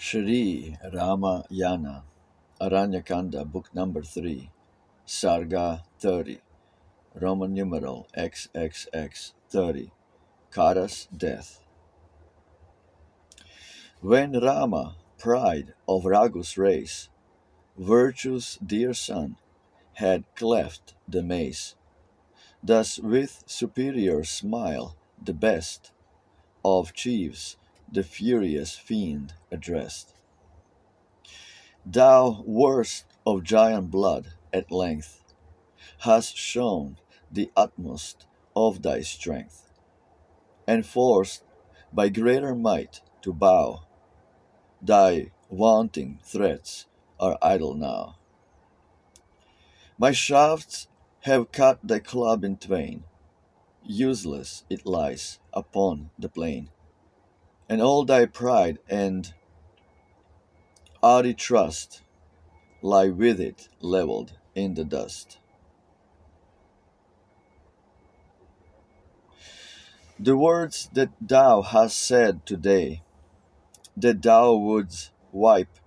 SHRI Ramayana, Aranya Kanda, Book number 3, Sarga 30, Roman numeral XXX 30, KHARA'S death. When Rama, pride of Raghu's race, virtue's dear son, had cleft the mace, thus with superior smile the best of chiefs the furious fiend addressed. Thou worst of giant blood, at length, hast shown the utmost of thy strength, and forced by greater might to bow, thy vaunting threats are idle now. My shafts have cut thy club in twain, useless it lies upon the plain, and all thy pride and haughty trust lie with it levelled in the dust. The words that thou hast said today, that thou wouldst wipe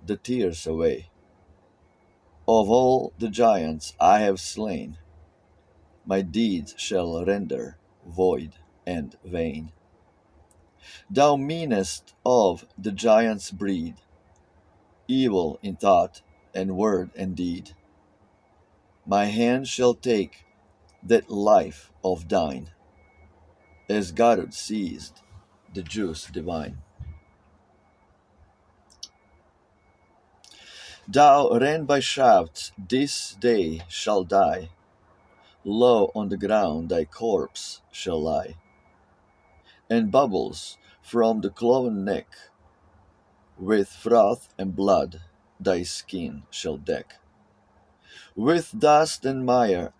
the tears away of all the giants I have slain, my deeds shall render void and vain. Thou meanest of the giant's breed, evil in thought and word and deed. My hand shall take that life of thine, as God seized the juice divine. Thou ran by shafts this day shall die, low on the ground thy corpse shall lie, and bubbles from the cloven neck with froth and blood thy skin shall deck. With dust and mire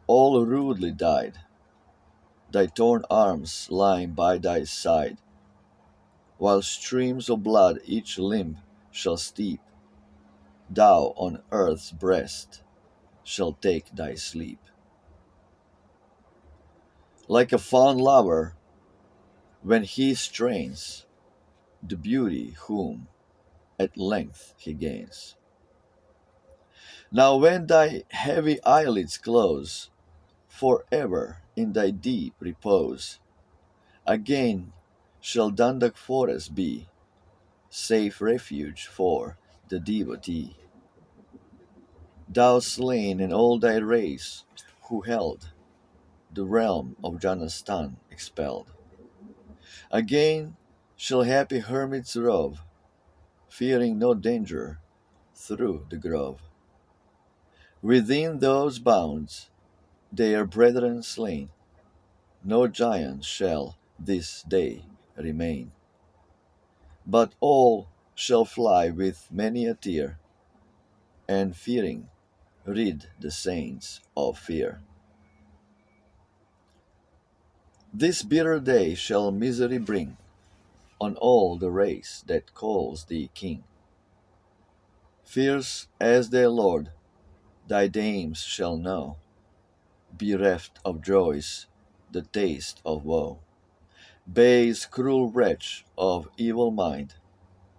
all rudely dyed, thy torn arms lying by thy side, while streams of blood each limb shall steep, thou on earth's breast shalt take thy sleep. Like a fond lover, when he strains the beauty whom at length he gains. Now when thy heavy eyelids close, forever in thy deep repose, again shall Dandak forest be safe refuge for the devotee. Thou slain and all thy race who held the realm of Janastan expelled, again shall happy hermits rove, fearing no danger through the grove. Within those bounds, their brethren slain, no giant shall this day remain, but all shall fly with many a tear, and fearing rid the saints of fear. This bitter day shall misery bring on all the race that calls thee king. Fierce as their lord, thy dames shall know, bereft of joys, the taste of woe. Base cruel wretch of evil mind,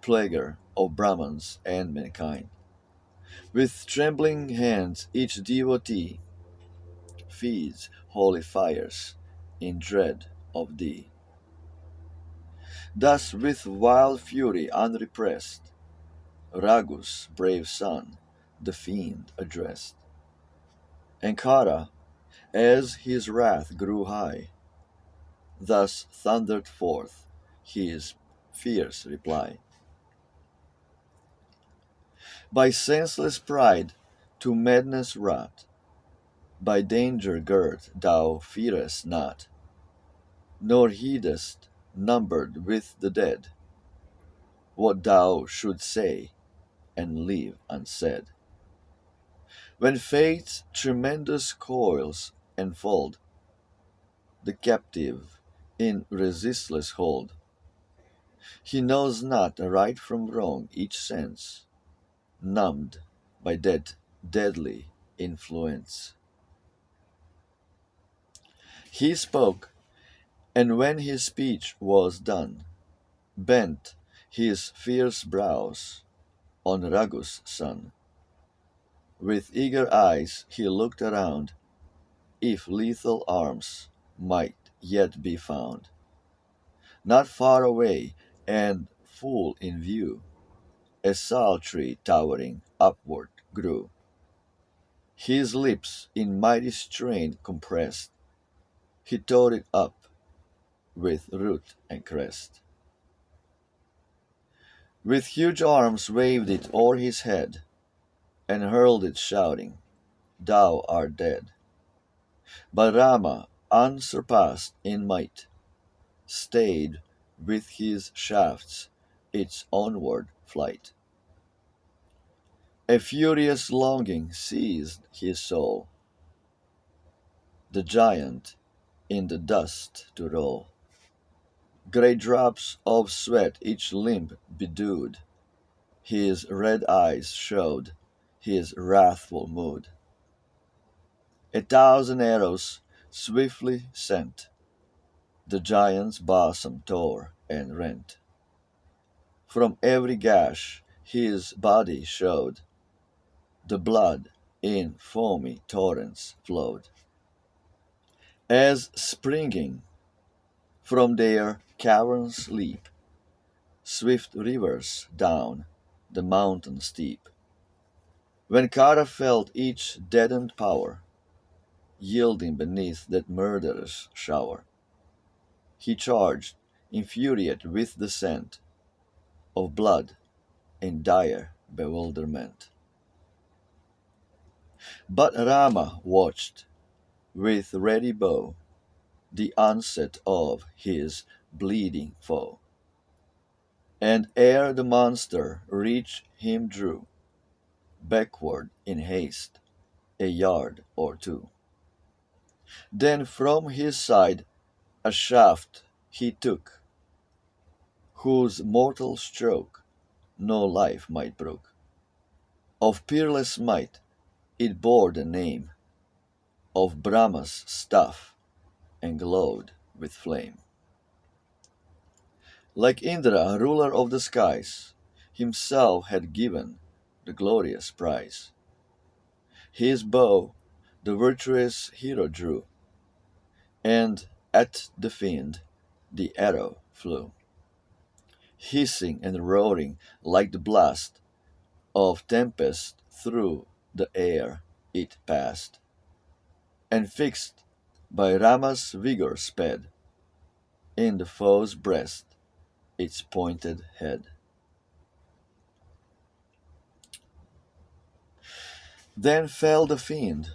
plaguer of Brahmans and mankind. With trembling hands each devotee feeds holy fires in dread of thee. Thus with wild fury unrepressed, Raghu's brave son the fiend addressed. And Kara, as his wrath grew high, thus thundered forth his fierce reply. By senseless pride to madness wrought, by danger girt thou fearest not, nor heedest, numbered with the dead, what thou shouldst say and leave unsaid. When fate's tremendous coils enfold the captive in resistless hold, he knows not right from wrong each sense, numbed by that deadly influence. He spoke, and when his speech was done, bent his fierce brows on Raghu's son. With eager eyes he looked around, if lethal arms might yet be found. Not far away, and full in view, a sal tree towering upward grew. His lips in mighty strain compressed, he tore it up with root and crest. With huge arms waved it o'er his head, and hurled it shouting, Thou art dead. But Rama, unsurpassed in might, stayed with his shafts its onward flight. A furious longing seized his soul, the giant in the dust to roll. Great drops of sweat each limb bedewed, his red eyes showed his wrathful mood. A thousand arrows swiftly sent, the giant's bosom tore and rent. From every gash his body showed, the blood in foamy torrents flowed. As springing from their caverns leap swift rivers down the mountain steep. When Kara felt each deadened power yielding beneath that murderous shower, he charged, infuriate with the scent of blood in dire bewilderment. But Rama watched with ready bow the onset of his bleeding foe, and ere the monster reached him drew backward in haste a yard or two. Then from his side a shaft he took, whose mortal stroke no life might brook. Of peerless might it bore the name of Brahma's staff, and glowed with flame. Like Indra, ruler of the skies, himself had given the glorious prize. His bow the virtuous hero drew, and at the fiend the arrow flew. Hissing and roaring like the blast of tempest through the air it passed, and fixed by Rama's vigor sped in the foe's breast its pointed head. Then fell the fiend,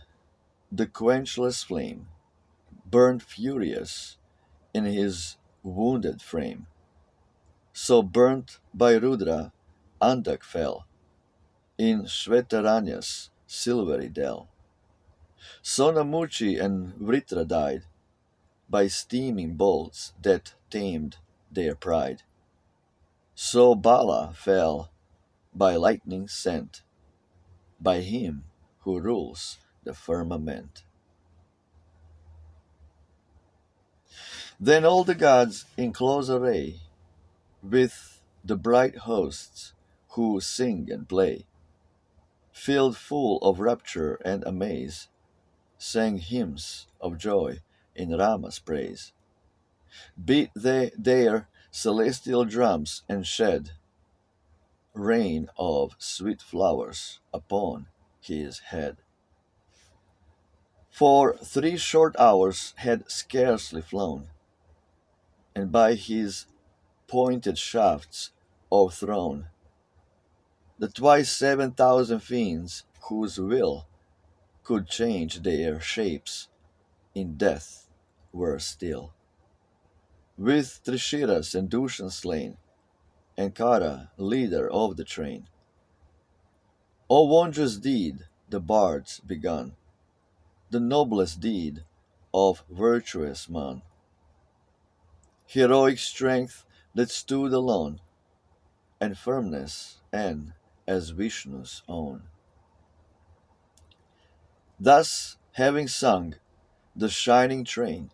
the quenchless flame burned furious in his wounded frame. So burnt by Rudra, Andak fell in Shvetaranya's silvery dell. So Namuchi and Vritra died by steaming bolts that tamed their pride. So Bala fell by lightning sent, by him who rules the firmament. Then all the gods in close array, with the bright hosts who sing and play, filled full of rapture and amaze, sang hymns of joy in Rama's praise. Beat they their celestial drums and shed rain of sweet flowers upon his head. For 3 short hours had scarcely flown, and by his pointed shafts o'erthrown, the twice 7,000 fiends whose will could change their shapes in death were still. With Trishiras and Dushan slain, and Kara leader of the train, O wondrous deed the bards begun, the noblest deed of virtuous man, heroic strength that stood alone, and firmness and as Vishnu's own. Thus, having sung, the shining train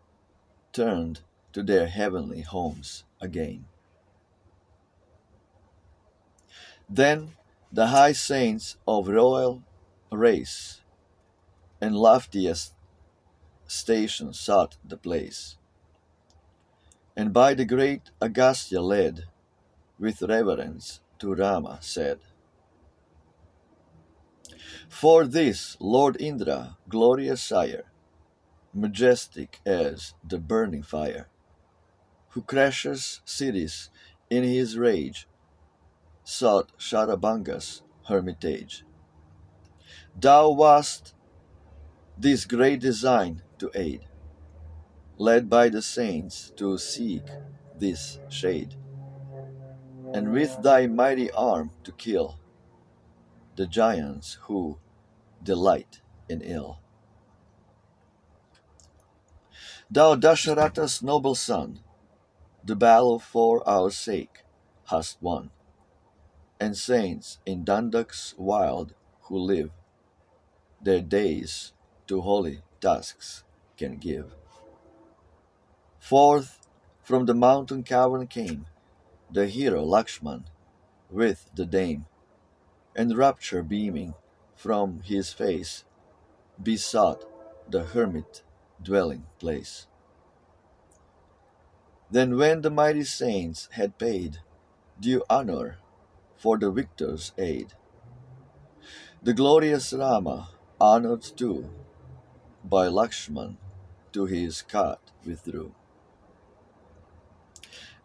turned to their heavenly homes again. Then the high saints of royal race and loftiest station sought the place, and by the great Agastya led, with reverence to Rama said, "For this Lord Indra, glorious sire, majestic as the burning fire, who crashes cities in his rage, sought Sharabanga's hermitage. Thou wast this great design to aid, led by the saints to seek this shade, and with thy mighty arm to kill the giants who delight in ill. Thou Dasharatha's noble son, the battle for our sake hast won, and saints in Dandak's wild who live their days to holy tasks can give. Forth from the mountain cavern came the hero Lakshman with the dame, and rapture beaming from his face besought the hermit dwelling place. Then when the mighty saints had paid due honor for the victor's aid, the glorious Rama, honored too by Lakshman, to his cot withdrew.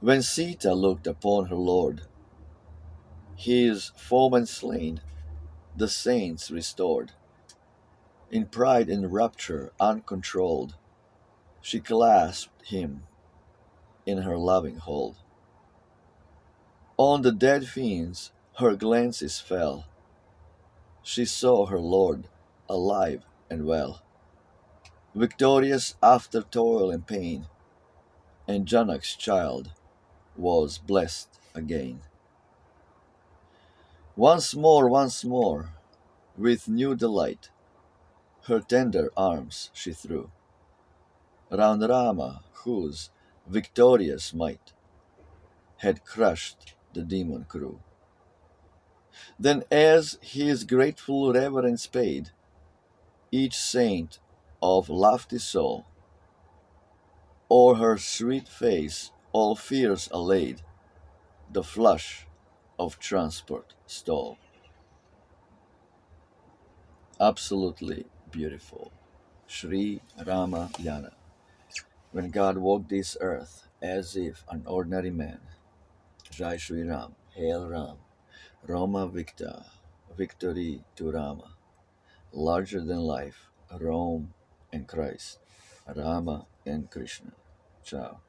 When Sita looked upon her lord, his foeman slain, the saints restored, in pride and rapture uncontrolled, she clasped him in her loving hold. On the dead fiends her glances fell. She saw her lord alive and well, victorious after toil and pain, and Janak's child was blessed again. Once more, with new delight, her tender arms she threw round Rama, whose victorious might had crushed the demon crew. Then, as his grateful reverence paid, each saint of lofty soul, o'er her sweet face all fears allayed, the flush of transport stole. Absolutely beautiful. Sri Ramayana. When God walked this earth as if an ordinary man. Jai Shri Ram, Hail Ram, Rama Victor, victory to Rama. Larger than life, Rome and Christ, Rama and Krishna. Ciao.